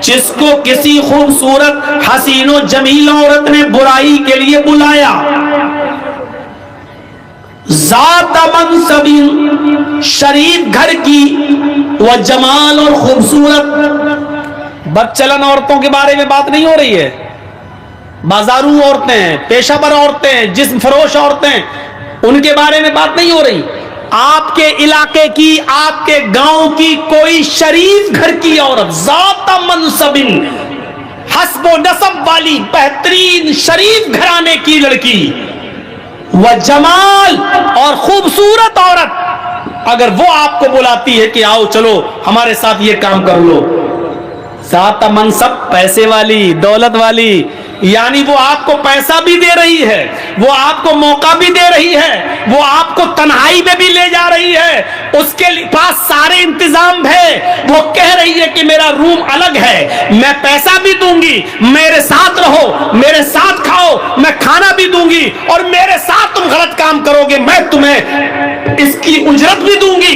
جس کو کسی خوبصورت حسین و جمیل عورت نے برائی کے لیے بلایا، ذات منصب، شریف گھر کی، و جمال، اور خوبصورت۔ بدچلن عورتوں کے بارے میں بات نہیں ہو رہی ہے، بازارو عورتیں، پیشہ ور عورتیں، جسم فروش عورتیں، ان کے بارے میں بات نہیں ہو رہی۔ آپ کے علاقے کی، آپ کے گاؤں کی کوئی شریف گھر کی عورت، ذات منصب، حسب و نسب والی بہترین شریف گھرانے کی لڑکی، و جمال، اور خوبصورت عورت، اگر وہ آپ کو بلاتی ہے کہ آؤ چلو ہمارے ساتھ یہ کام کر لو، ذات منصب، پیسے والی، دولت والی، یعنی وہ آپ کو پیسہ بھی دے رہی ہے، وہ آپ کو موقع بھی دے رہی ہے، وہ آپ کو تنہائی میں بھی لے جا رہی ہے، اس کے پاس سارے انتظام ہے، وہ کہہ رہی ہے کہ میرا روم الگ ہے، میں پیسہ بھی دوں گی، میرے ساتھ رہو، میرے ساتھ کھاؤ، میں کھانا بھی دوں گی، اور میرے ساتھ تم غلط کام کرو گے میں تمہیں اس کی اجرت بھی دوں گی،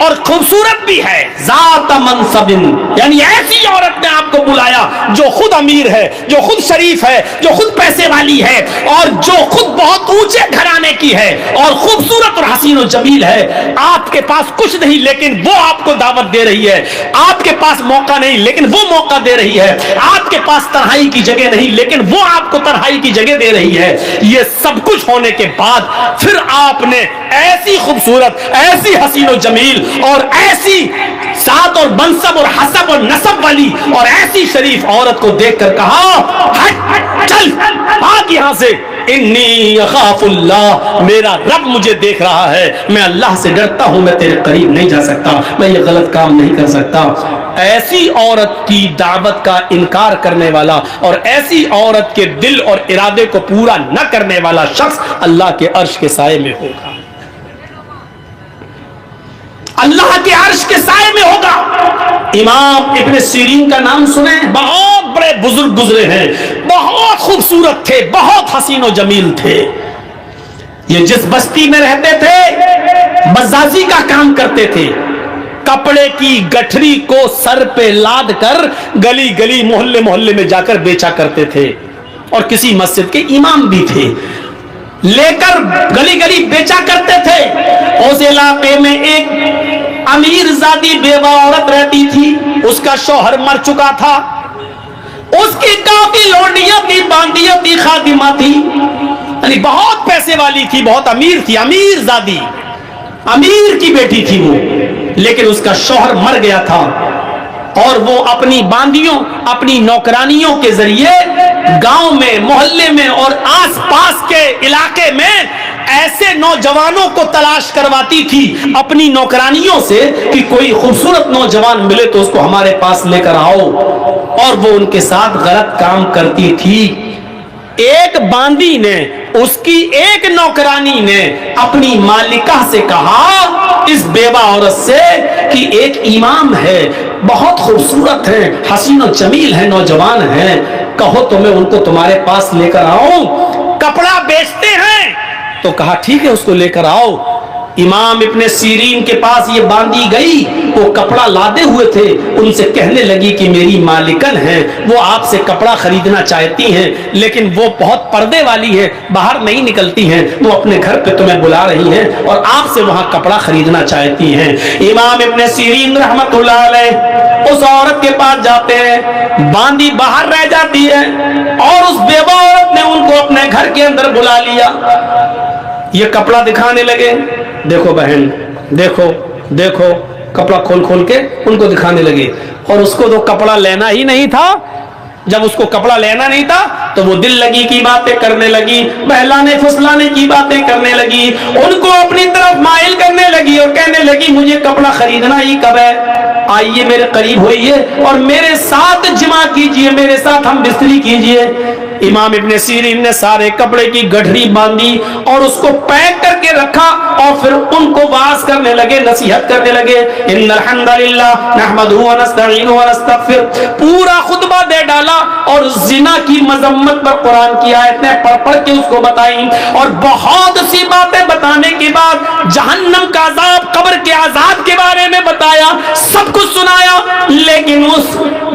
اور خوبصورت بھی ہے، ذات منصب، یعنی ایسی عورت نے آپ کو بلایا جو خود امیر ہے، جو خود شریف ہے، جو خود پیسے والی ہے، اور جو خود بہت اونچے گھرانے کی ہے، اور خوبصورت اور حسین و جمیل ہے۔ آپ کے پاس کچھ نہیں لیکن وہ آپ کو دعوت دے رہی ہے، آپ کے پاس موقع نہیں لیکن وہ موقع دے رہی ہے، آپ کے پاس تنہائی کی جگہ نہیں لیکن وہ آپ کو تنہائی کی جگہ دے رہی ہے۔ یہ سب کچھ ہونے کے بعد پھر آپ نے ایسی خوبصورت، ایسی حسین و جمیل، اور ایسی ذات اور منصب اور حسب اور نسب والی اور ایسی شریف عورت کو دیکھ کر کہا، ہٹ چل بھاگ یہاں سے، انی اخاف اللہ، میرا رب مجھے دیکھ رہا ہے، میں اللہ سے ڈرتا ہوں، میں تیرے قریب نہیں جا سکتا، میں یہ غلط کام نہیں کر سکتا۔ ایسی عورت کی دعوت کا انکار کرنے والا اور ایسی عورت کے دل اور ارادے کو پورا نہ کرنے والا شخص اللہ کے عرش کے سائے میں ہوگا، اللہ کے عرش کے سائے میں ہوگا۔ امام ابن سیرین کا نام سنیں، بہت بڑے بزرگ گزرے ہیں، بہت خوبصورت تھے، بہت حسین و جمیل تھے۔ یہ جس بستی میں رہتے تھے بزازی کا کام کرتے تھے، کپڑے کی گٹھری کو سر پہ لاد کر گلی گلی محلے محلے میں جا کر بیچا کرتے تھے، اور کسی مسجد کے امام بھی تھے، لے کر گلی گلی بیچا کرتے تھے۔ اس علاقے میں ایک امیر زادی بیوہ عورت رہتی تھی، اس کا شوہر مر چکا تھا، اس کی کافی لونڈیاں تھی، باندیاں تھی، خادمہ تھی، یعنی بہت پیسے والی تھی، بہت امیر تھی، امیر زادی، امیر کی بیٹی تھی وہ، لیکن اس کا شوہر مر گیا تھا، اور وہ اپنی باندیوں، اپنی نوکرانیوں کے ذریعے گاؤں میں، محلے میں اور آس پاس کے علاقے میں ایسے نوجوانوں کو تلاش کرواتی تھی اپنی نوکرانیوں سے کہ کوئی خوبصورت نوجوان ملے تو اس کو ہمارے پاس لے کر آؤ، اور وہ ان کے ساتھ غلط کام کرتی تھی۔ ایک باندی نے، اس کی ایک نوکرانی نے اپنی مالکہ سے کہا اس بیوہ عورت سے کہ ایک امام ہے، بہت خوبصورت ہے، حسین و جمیل ہے، نوجوان ہے، کہو تو میں ان کو تمہارے پاس لے کر آؤں، کپڑا بیچتے ہیں۔ تو کہا ٹھیک ہے، اس کو لے کر آؤ۔ امام ابن سیرین کے پاس یہ باندی گئی، وہ کپڑا لادے ہوئے تھے، ان سے کہنے لگی کہ میری مالکن ہیں، وہ آپ سے کپڑا خریدنا چاہتی ہیں، لیکن وہ بہت پردے والی ہے، باہر نہیں نکلتی ہیں، وہ اپنے گھر پہ تمہیں بلا رہی ہیں اور آپ سے وہاں کپڑا خریدنا چاہتی ہیں۔ امام ابن سیرین رحمت اللہ علیہ اس عورت کے پاس جاتے ہیں، باندی باہر رہ جاتی ہے، اور اس بیوہ عورت نے ان کو اپنے گھر کے اندر بلا لیا، یہ کپڑا دکھانے لگے، دیکھو بہن، دیکھو دیکھو، کپڑا کھول کھول کے ان کو دکھانے لگے، اور اس کو تو کپڑا لینا ہی نہیں تھا۔ جب اس کو کپڑا لینا نہیں تھا تو وہ دل لگی کی باتیں کرنے لگی، بہلانے پھسلانے کی باتیں کرنے لگی، ان کو اپنی طرف مائل کرنے لگی اور کہنے لگی مجھے کپڑا خریدنا ہی کب ہے، آئیے میرے قریب ہوئیے اور میرے ساتھ جمع کیجئے، میرے ساتھ ہم بستری کیجئے۔ امام ابن سیرین نے سارے کپڑے کی گٹھری باندھی اور اس کو پیک کر کے رکھا، اور پھر ان کو واعظ کرنے لگے، نصیحت کرنے لگے، ان الحمد للہ نحمدہ ونستعینہ ونستغفر، پورا خطبہ دے ڈالا، اور زنا کی مذمت پر قرآن کی آیتیں پڑھ پڑھ کے اس کو بتائیں، اور بہت سی باتیں بتانے کے بعد جہنم کا عذاب، قبر کے عذاب کے بارے میں بتایا، سب کچھ سنایا، لیکن اس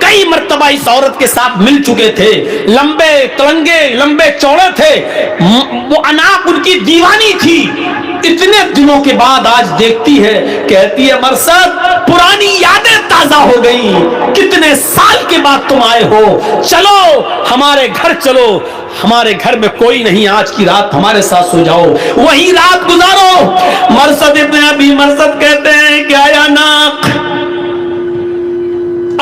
کئی مرتبہ اس عورت کے ساتھ مل چکے تھے، لمبے ترنگے لمبے چوڑے تھے، وہ اناق ان کی دیوانی تھی۔ اتنے دنوں کے بعد آج دیکھتی ہے، کہتی ہے مرصد پرانی یادیں تازہ ہو گئی، کتنے سال کے بعد تم آئے ہو، چلو ہمارے گھر چلو، ہمارے گھر میں کوئی نہیں، آج کی رات ہمارے ساتھ سو جاؤ، وہی رات گزارو۔ مرصد ابن ابی مرصد کہتے ہیں کہ آیا ناق،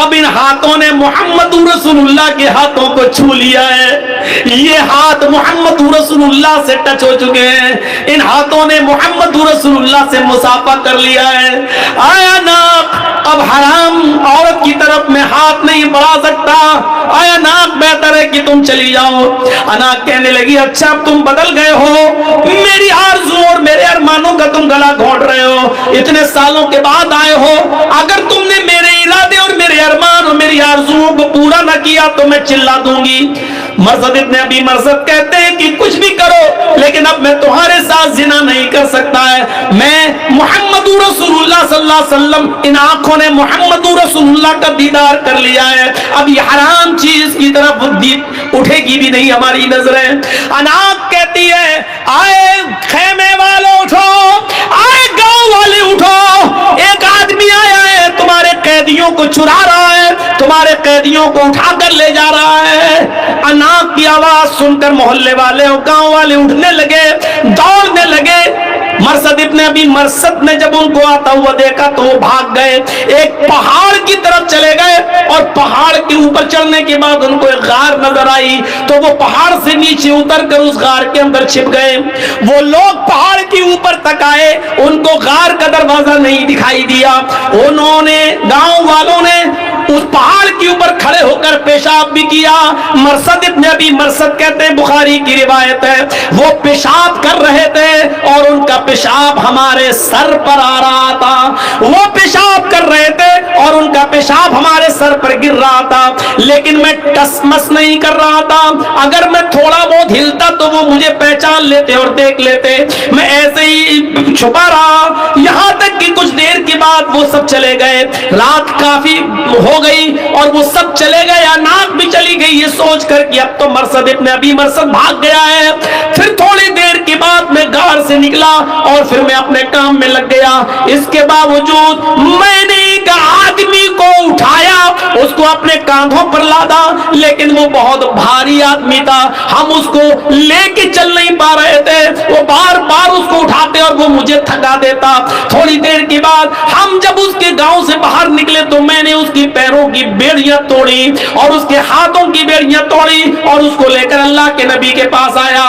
اب ان ہاتھوں نے محمد رسول اللہ کے ہاتھوں کو چھو لیا ہے، یہ ہاتھ محمد رسول اللہ سے ٹچ ہو چکے ہیں، ان ہاتھوں نے محمد رسول اللہ سے مصافحہ کر لیا ہے۔ آیا ناق، اب حرام عورت کی طرف میں ہاتھ نہیں بڑھا سکتا، آیا ناق بہتر ہے کہ تم چلی جاؤ۔ اناق کہنے لگی اچھا اب تم بدل گئے ہو، میری آرزو اور میرے ارمانوں کا تم گلا گھونٹ رہے ہو، اتنے سالوں کے بعد آئے ہو، اگر تم نے میرے ارادے اور میرے ارمان اور میری آرزوؤں کو پورا نہ کیا تو میں چلا دوں گی۔ مرصد ابن ابی مرصد کہتے ہیں کہ کچھ بھی کرو لیکن اب میں تمہارے ساتھ زنا نہیں کر سکتا ہے، میں محمد رسول اللہ صلی اللہ علیہ وسلم، ان آنکھوں نے محمد رسول اللہ کا دیدار کر لیا ہے، اب یہ حرام چیز کی طرف اٹھے گی بھی نہیں ہماری نظریں۔ اناق کہتی ہے آئے خیمے والوں اٹھو، آئے گاؤں والے اٹھو، ایک آدمی آیا ہے تمہارے قیدیوں کو چرا رہا ہے، تمہارے قیدیوں کو اٹھا کر لے جا رہا ہے۔ اناق کی آواز سن کر محلے والے اور گاؤں والے اٹھنے لگے، دوڑنے لگے۔ مرصد ابن ابی مرصد نے جب ان کو آتا ہوا دیکھا تو وہ بھاگ گئے، ایک پہاڑ کی طرف چلے گئے، اور پہاڑ کے اوپر چڑھنے کے بعد ان کو ایک غار نظر آئی تو وہ پہاڑ سے نیچے اتر کر اس غار کے اندر چھپ گئے۔ وہ لوگ پہاڑ کے اوپر تک آئے، ان کو غار کا دروازہ نہیں دکھائی دیا، انہوں نے گاؤں والوں نے اس پہاڑ کے اوپر کھڑے ہو کر پیشاب بھی کیا۔ مرصد ابن ابی مرصد کہتے ہیں، بخاری کی روایت ہے، وہ پیشاب کر رہے تھے اور ان کا پیشاب ہمارے سر پر آ رہا تھا، وہ پیشاب کر رہے تھے اور ان کا پیشاب ہمارے سر پر گر رہا تھا، لیکن میں ٹس مس نہیں کر رہا تھا، اگر میں تھوڑا بہت ہلتا تو وہ مجھے پہچان لیتے اور دیکھ لیتے، میں ایسے ہی چھپا رہا، یہاں تک کہ کچھ دیر کے بعد وہ سب چلے گئے، رات کافی ہو گئی اور وہ سب چلے گئے، اناق بھی چلی گئی، یہ سوچ کر کہ اب تو مرصد ابن ابی مرصد بھاگ گیا ہے۔ پھر تھوڑی دیر کے بعد میں غار سے نکلا اور پھر میں اپنے کام میں لگ گیا، اس کے باوجود میں نے ایک آدمی کو اٹھایا، اس کو اپنے کاندھوں پر لادا، لیکن وہ بہت بھاری آدمی تھا، ہم اس کو لے کے چل نہیں پا رہے تھے، وہ بار بار اس کو اٹھاتے اور وہ مجھے تھکا دیتا۔ تھوڑی دیر کے بعد ہم جب اس کے گاؤں سے باہر نکلے تو میں نے اس کی پیروں کی بیڑیاں توڑی اور اس کے ہاتھوں کی بیڑیاں توڑی اور اس کو لے کر اللہ کے نبی کے پاس آیا۔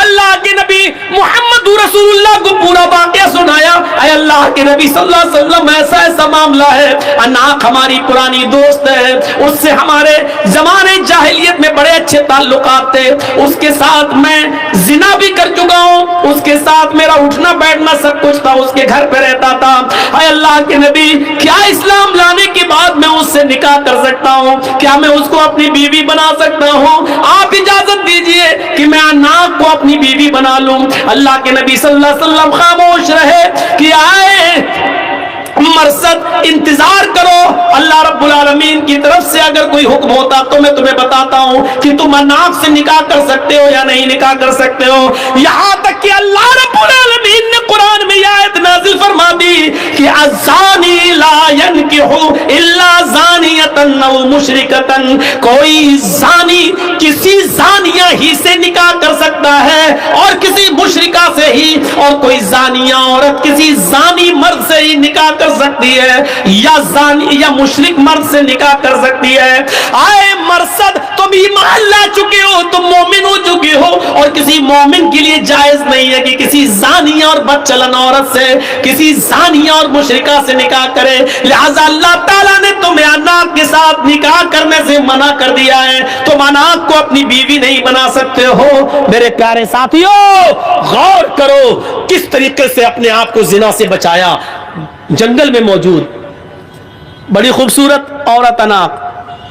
اللہ کے نبی محمد رسول اللہ کو پورا واقعہ سنایا، اے اللہ کے نبی صلی اللہ علیہ وسلم ایسا ایسا معاملہ ہے، اناق ہماری پرانی دوست ہے، اس سے ہمارے زمانے جاہلیت میں بڑے اچھے تعلقات تھے، اس کے ساتھ میں زنا بھی کر چکا ہوں، اس کے ساتھ میرا اٹھنا بیٹھنا سب کچھ تھا، اس کے گھر پہ رہتا تھا، اے اللہ کے نبی کیا اسلام لانے کے بعد میں اس سے نکاح کر سکتا ہوں؟ کیا میں اس کو اپنی بیوی بنا سکتا ہوں؟ آپ اجازت دیجئے کہ میں اناق کو اپنی بیوی بنا لوں۔ اللہ کے نبی صلی اللہ علیہ وسلم خاموش رہے کہ آئے مرصد انتظار کرو، اللہ رب العالمین کی طرف سے اگر کوئی حکم ہوتا تو میں تمہیں بتاتا ہوں کہ تم اناق سے نکاح کر سکتے ہو یا نہیں نکاح کر سکتے ہو۔ یہاں تک کہ اللہ رب العالمین نے قرآن میں یہ آیت نازل فرما دی کہ الزانی لا ينکح الا زانیۃ او مشرکۃ، کوئی زانی کسی زانیہ ہی سے نکاح کر سکتا ہے اور کسی مشرکہ سے ہی، اور کوئی زانیہ عورت کسی زانی مرد سے ہی نکاح کر سکتی ہے، یا زانی یا مشرک مرد سے نکاح کر سکتی ہے۔ آئے مرصد تم ایمان لا چکے ہو، تم مومن ہو چکے ہو، اور کسی مومن کے لیے جائز نہیں ہے کہ کسی زانیہ اور بدچلن عورت سے، کسی زانیہ اور مشرکہ سے نکاح کرے، لہذا اللہ تعالیٰ نے تمہیں اناق کے ساتھ نکاح کرنے سے منع کر دیا ہے، تم اناق کو اپنی بیوی نہیں بنا سکتے ہو۔ میرے پیارے ساتھیوں غور کرو کس طریقے سے اپنے آپ کو زنا سے بچایا۔ جنگل میں موجود بڑی خوبصورت عورت اناق،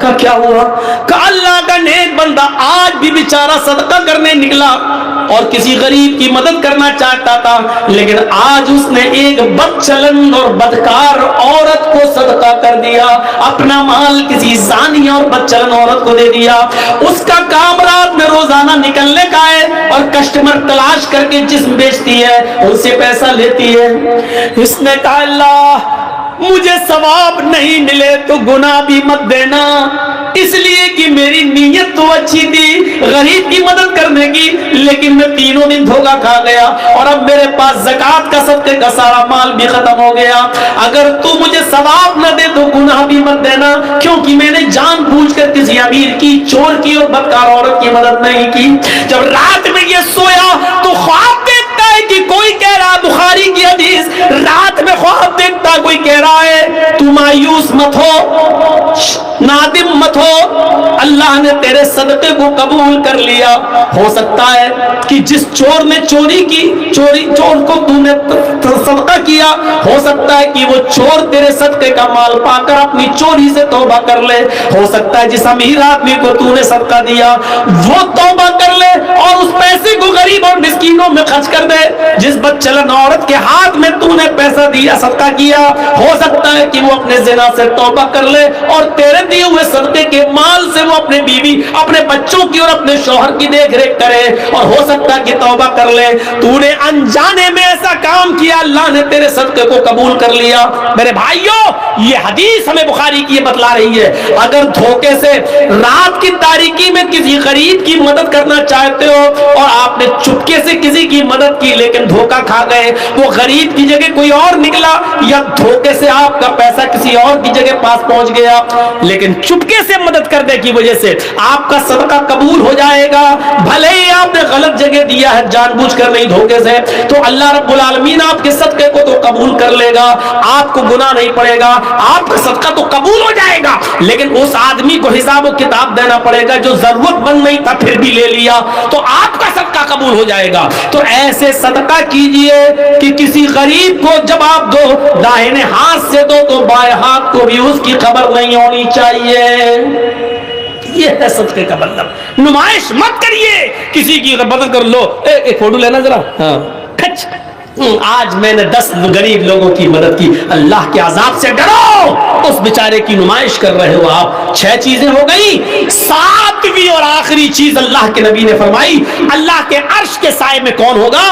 کہا کیا ہوا؟ کہا اللہ کا نیک بندہ آج بھی بیچارہ صدقہ کرنے نکلا اور کسی غریب کی مدد کرنا چاہتا تھا، لیکن آج اس نے ایک بد چلن اور بدکار عورت کو صدقہ کر دیا، اپنا مال کسی زانی اور بد چلن عورت کو دے دیا۔ اس کا کام رات میں روزانہ نکلنے کا ہے اور کسٹمر تلاش کر کے جسم بیچتی ہے، ان سے پیسہ لیتی ہے۔ اس نے کہا اللہ مجھے ثواب نہیں ملے تو گناہ بھی مت دینا، اس لیے کہ میری نیت تو اچھی تھی غریب کی مدد کرنے کی، لیکن میں تینوں دن دھوکا کھا گیا اور اب میرے پاس زکوٰۃ کا صدقے کا سارا مال بھی ختم ہو گیا۔ اگر تو مجھے ثواب نہ دے تو گناہ بھی مت دینا، کیونکہ میں نے جان بوجھ کر کسی امیر کی، چور کی اور بدکار عورت کی مدد نہیں کی۔ جب رات میں یہ سویا تو خواب دیکھتا ہے کہ کوئی کہہ رہا، بخاری کی حدیث، رات میں خواب دیکھتا کوئی کہہ رہا ہے تو مایوس مت ہو، نادم مت ہو، اللہ نے تیرے صدقے کو قبول کر لیا۔ ہو سکتا ہے کہ جس چور نے چوری کی، چور کو تو نے صدقہ کیا، ہو سکتا ہے کہ وہ چور تیرے صدقے کا مال پا کر اپنی چوری سے توبہ کر لے۔ ہو سکتا ہے جس امیر آدمی کو تو نے صدقہ دیا وہ توبہ کر لے اور اس پیسے کو غریب اور مسکینوں میں خرچ کر دے۔ جس بد چلن عورت کے ہاتھ میں تو نے پیسہ دیا، صدقہ کیا، ہو سکتا ہے کہ وہ اپنے زنا سے توبہ کر لے اور تیرے دیے ہوئے صدقے کے مال سے وہ اپنے بیوی، اپنے بچوں کی اور اپنے شوہر کی دیکھ ریکھ کرے، اور ہو سکتا ہے کہ توبہ کر لے۔ تو نے انجانے میں ایسا کام کیا، اللہ نے تیرے صدقے کو قبول کر لیا۔ میرے بھائیوں، یہ حدیث ہمیں بخاری کی یہ بتلا رہی ہے، اگر دھوکے سے رات کی تاریکی میں کسی غریب کی مدد کرنا چاہتے ہو اور آپ نے چپکے سے کسی کی مدد کی لیکن دھوکہ کھا گئے، وہ غریب کی جگہ کوئی اور نکلا یا دھوکے سے آپ کا پیسہ کسی اور کی جگہ پاس پہنچ گیا، لیکن چپکے سے مدد کرنے کی وجہ سے آپ کا صدقہ قبول ہو جائے گا، بھلے ہی آپ نے غلط جگہ دیا ہے جان بوجھ کر نہیں دھوکے سے، تو اللہ رب العالمین آپ کے صدقے کو تو قبول کر لے گا، آپ کو گناہ نہیں پڑے گا، آپ کا صدقہ تو قبول ہو جائے گا، لیکن اس آدمی کو حساب و کتاب دینا پڑے گا جو ضرورت مند نہیں تھا پھر بھی لے لیا، تو آپ کا صدقہ قبول ہو جائے گا۔ تو ایسے صدقہ کیجئے کہ کسی غریب کو جب آپ دو، داہنے ہاتھ سے دو تو بائیں ہاتھ کو بھی اس کی خبر نہیں ہونی چاہیے۔ یہ ہے صدقے کا مطلب۔ نمائش مت کریے، کسی کی مدد کر لو، ایک فوٹو لینا ذرا، ہاں کھچ، آج میں نے 10 غریب لوگوں کی مدد کی، اللہ کے عذاب سے ڈرو، اس بیچارے کی نمائش کر رہے ہو آپ۔ 6 چیزیں ہو گئی، 7ویں اور آخری چیز اللہ کے نبی نے فرمائی، اللہ کے عرش کے سائے میں کون ہوگا؟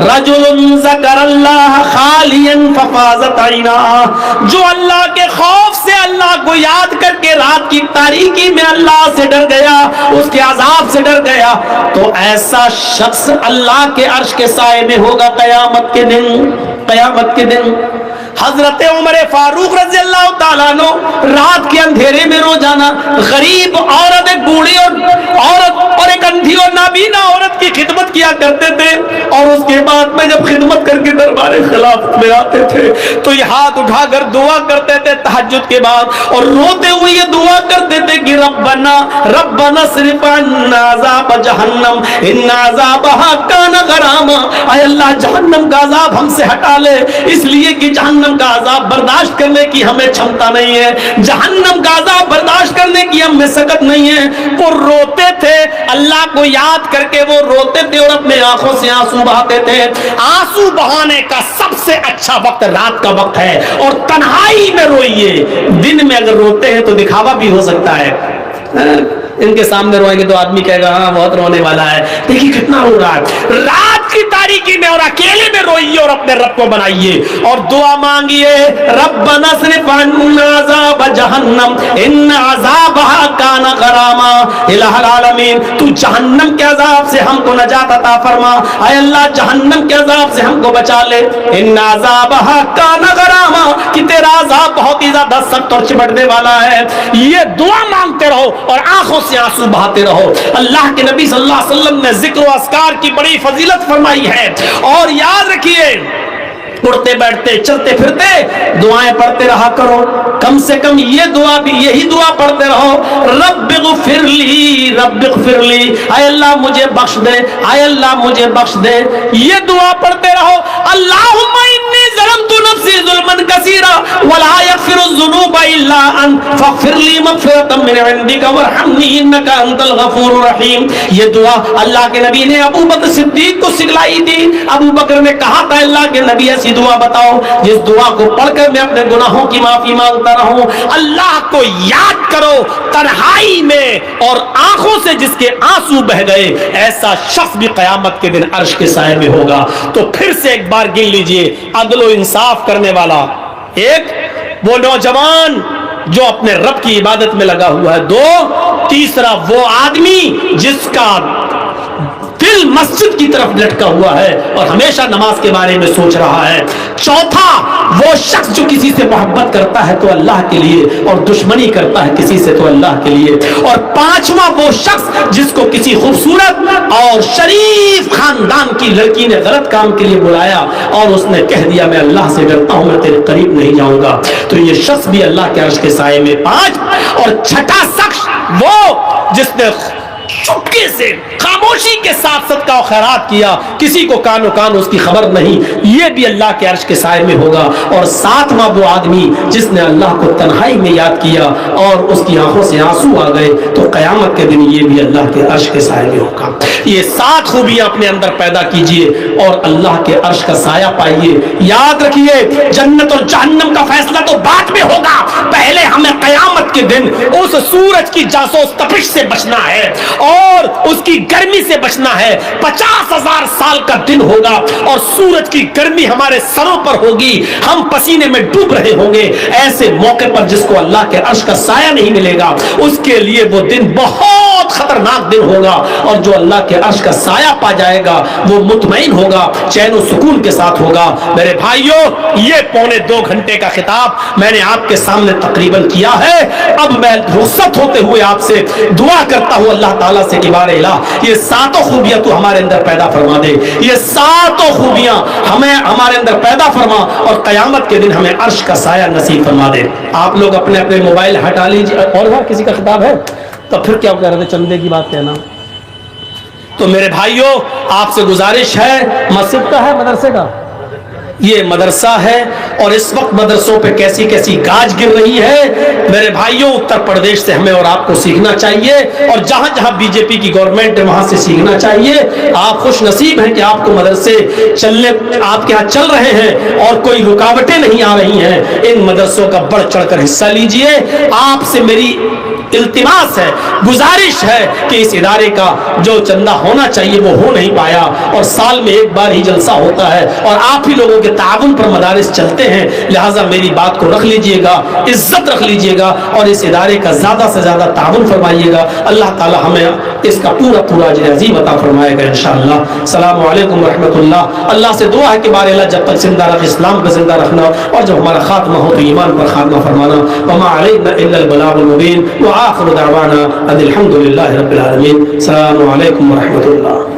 رجل ذکر اللہ خالیا ففاضت عیناہ، جو اللہ کے خوف سے اللہ کو یاد کر کے رات کی تاریکی میں اللہ سے ڈر گیا، اس کے عذاب سے ڈر گیا، تو ایسا شخص اللہ کے عرش کے سائے میں ہوگا قیامت کے دن۔ قیامت کے دن حضرت عمر فاروق رضی اللہ تعالیٰ عنہ رات کے اندھیرے میں روزانہ غریب عورت، ایک بوڑھی عورت اور ایک اندھی اور نابینا عورت کی خدمت کیا کرتے تھے، اور اس کے بعد میں جب خدمت کر کے دربار خلافت میں آتے تھے تو یہ ہاتھ اٹھا کر دعا کرتے تھے تہجد کے بعد، اور روتے ہوئے یہ دعا کرتے تھے کہ ربنا اصرف عنا عذاب جہنم ان عذابها کان غراما، اے اللہ جہنم کا عذاب ہم سے ہٹا لے، اس لیے کہ جہنم کا عذاب برداشت کرنے کی ہمیں چھمتا نہیں ہے، جہنم کا عذاب برداشت کرنے کی ہم میں سکت نہیں ہے۔ وہ روتے تھے، اللہ کو یاد کر کے وہ روتے تھے اور اپنے آنکھوں سے آنسو بہاتے تھے۔ آنسو بہانے کا سب سے اچھا وقت رات کا وقت ہے، اور تنہائی میں روئیے۔ دن میں اگر روتے ہیں تو دکھاوا بھی ہو سکتا ہے، ان کے سامنے روئیں گے تو آدمی کہے گا ہاں بہت رونے والا ہے، دیکھیے کتنا رو رہا ہے۔ رات کی تاریکی میں اور اکیلے میں روئیے اور اپنے رب کو بنائیے اور دعا مانگیے، ربنا اصرف عنا عذاب جہنم ان عذابها کان غراما، الہ العالمین تو جہنم کے عذاب سے ہم کو نجات عطا فرما، اے اللہ جہنم کے عذاب سے ہم کو بچا لے، ان عذابها کان غراما کہ تیرا عذاب بہت ہی زیادہ سخت اور چمٹنے والا ہے۔ یہ دعا مانگتے رہو اور آنکھوں سے آنسو بہاتے رہو۔ اللہ کے نبی صلی اللہ علیہ وسلم نے ذکر و اذکار کی بڑی فضیلت فرمائی ہے، اور یاد رکھیے اٹھتے بیٹھتے چلتے پھرتے دعائیں پڑھتے رہا کرو، کم سے کم یہ دعا بھی، یہی دعا پڑھتے رہو، رب اغفر لی رب اغفر لی، اے اللہ مجھے بخش دے، اے اللہ مجھے بخش دے، یہ دعا پڑھتے رہو۔ اللہم انی ظلمت نفسی ظلما ذنبا كثيرا ولا يغفر الذنوب الا انت فاغفر لي مغفرة من عندك وارحمني انك انت الغفور الرحیم. یہ دعا اللہ کے نبی نے ابو بکر صدیق کو سکھلائی تھی. ابو بکر نے کہا تھا اللہ کے نبی ایسی دعا بتاؤ جس دعا کو پڑھ کر میں اپنے گناہوں کی معافی مانگتا رہوں. اللہ کو یاد کرو تنہائی میں اور آنکھوں سے جس کے آنسو بہ گئے، ایسا شخص بھی قیامت کے دن عرش کے سائے میں ہوگا. تو پھر سے ایک بار گن لیجئے، عدل و انصاف کرنے والا ایک، وہ نوجوان جو اپنے رب کی عبادت میں لگا ہوا ہے، دو، تیسرا وہ آدمی جس کا دل مسجد کی طرف لٹکا ہوا ہے اور ہمیشہ نماز کے بارے میں سوچ رہا ہے، چوتھا وہ شخص جو کسی سے محبت کرتا ہے تو اللہ کے لیے اور دشمنی کرتا ہے کسی سے تو اللہ کے لیے، اور پانچواں وہ شخص جس کو کسی خوبصورت اور شریف خاندان کی لڑکی نے غلط کام کے لیے بلایا اور اس نے کہہ دیا میں اللہ سے ڈرتا ہوں میں تیرے قریب نہیں جاؤں گا، تو یہ شخص بھی اللہ کے عرش کے سائے میں پانچ. اور چھٹا شخص وہ جس نے چپکے سے خاموشی کے ساتھ صدقہ و خیرات کیا، کسی کو کانو کان اس کی خبر نہیں، یہ بھی اللہ کے عرش کے سائے میں ہوگا. اور ساتواں وہ آدمی جس نے اللہ کو تنہائی میں یاد کیا اور اس کی آنکھوں سے آنسو آ گئے تو قیامت کے دن یہ بھی اللہ کے عرش کے سائے میں ہوگا. یہ 7 خوبیاں اپنے اندر پیدا کیجئے اور اللہ کے عرش کا سایہ پائیے. یاد رکھیے جنت اور جہنم کا فیصلہ تو بعد میں ہوگا، پہلے ہمیں قیامت کے دن اس سورج کی جاسوس تپش سے بچنا ہے اور اس کی گرمی سے بچنا ہے. 50,000 سال کا دن ہوگا اور سورج کی گرمی ہمارے سروں پر ہوگی، ہم پسینے میں ڈوب رہے ہوں گے. ایسے موقع پر جس کو اللہ کے عرش کا سایہ نہیں ملے گا اس کے لیے وہ دن بہت خطرناک دن ہوگا، اور جو اللہ کے عرش کا سایہ پا جائے گا وہ مطمئن ہوگا، چین و سکون کے ساتھ ہوگا. میرے بھائیوں، یہ 2.25 گھنٹے کا خطاب میں نے آپ کے سامنے تقریباً کیا ہے. اب میں رخصت ہوتے ہوئے آپ سے دعا کرتا ہوں اللہ تعالیٰ سے کہ بار الہ یہ 7 خوبیاں تو ہمارے اندر پیدا فرما دے، یہ 7 خوبیاں ہمیں ہمارے اندر پیدا فرما اور قیامت کے دن ہمیں عرش کا سایہ نصیب فرما دے. آپ لوگ اپنے اپنے موبائل ہٹا لیجیے. اور کسی کا خطاب ہے تو پھر کیا کہہ رہے تھے؟ چندے کی بات کہنا. تو میرے بھائیوں آپ سے گزارش ہے، مسجد کا ہے مدرسے کا؟ یہ مدرسہ ہے اور اس وقت مدرسوں پہ کیسی کیسی گاج گر رہی ہے. میرے بھائیوں اتر پردیش سے ہمیں اور آپ کو سیکھنا چاہیے اور جہاں جہاں بی جے پی کی گورنمنٹ ہے وہاں سے سیکھنا چاہیے. آپ خوش نصیب ہیں کہ آپ کو مدرسے چلنے آپ کے ہاں چل رہے ہیں اور کوئی رکاوٹیں نہیں آ رہی ہیں. ان مدرسوں کا بڑھ چڑھ کر حصہ لیجئے. آپ سے میری التماس ہے، گزارش ہے کہ اس ادارے کا جو چندہ ہونا چاہیے وہ ہو نہیں پایا اور سال میں ایک بار ہی جلسہ ہوتا ہے اور آپ ہی لوگوں کے تعاون پر مدارس چلتے ہیں. لہٰذا میری بات کو رکھ لیجئے گا، عزت رکھ لیجئے گا اور اس ادارے کا زیادہ سے زیادہ تعاون فرمائیے گا. اللہ تعالی ہمیں اس کا پورا پورا اجر عظیم عطا فرمائے گا انشاءاللہ. السلام علیکم ورحمۃ اللہ. اللہ سے دعا ہے کہ بار اللہ جب تک زندہ رکھ اسلام کو زندہ رکھنا اور جب ہمارا خاتمہ ہو تو ایمان پر خاتمہ فرمانا. وما علینا الا البلاغ المبین وآخر دعوانا ان الحمد للہ رب العالمین. السلام علیکم ورحمۃ اللہ.